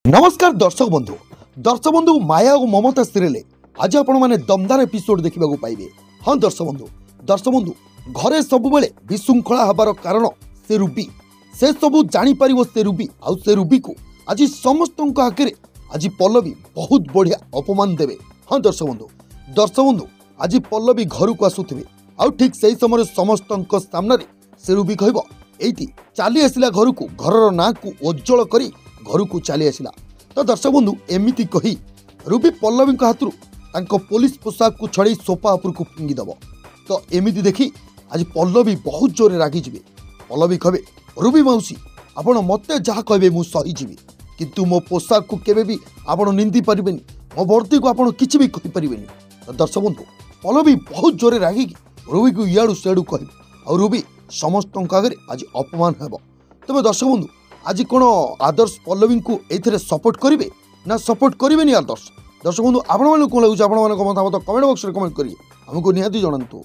नमस्कार दर्शक बंधु माया और ममता सीरियल आज आपण मैंने दमदार एपिसोड देखा पाइबे। हाँ दर्शक बंधु घरे सब बेले विशृंखला हबार कारण से रूबी से सबू जापर से रूबी आउ से रूबी को आज समस्त आगे आज पल्लवी बहुत बढ़िया अपमान देवे। हाँ दर्शक बंधु आज पल्लवी घर को आसुवे आउ ठीक से समय समस्त सामने से रूबी कह एटी चली आसला घर को घर ना को उज्जवल करी घर को चली आसला। तो दर्शक बंधु एमती कही रूबी पल्लवी हाथ पुलिस पोशाक को छड़े सोफा उपर को फिंगिदेव। तो एमती देखी आज पल्लवी बहुत जोर रागिजे। पल्लवी कहे रूबी मौसी आपण मत जहाँ कहे मुझे सहीजी किंतु मो पोशाक को केवे भी आपण निंदी पारे मो वर्दी को आपण किसी भी कहींपारे। तो दर्शक बंधु पल्लवी बहुत जोर रागिकी रूबी को इयाड़ू सियाड़ू कह और रूबी समस्त आगे आज अपमान हेब। तेज दर्शक बंधु आज कौन आदर्श पल्लवी को ये सपोर्ट करेंगे ना सपोर्ट करेंगे आदर्श? दर्शक बंधु आपण कौन लगुच आप मतामत कमेंट बॉक्स में कमेंट करिए हमको निहाती जणातु।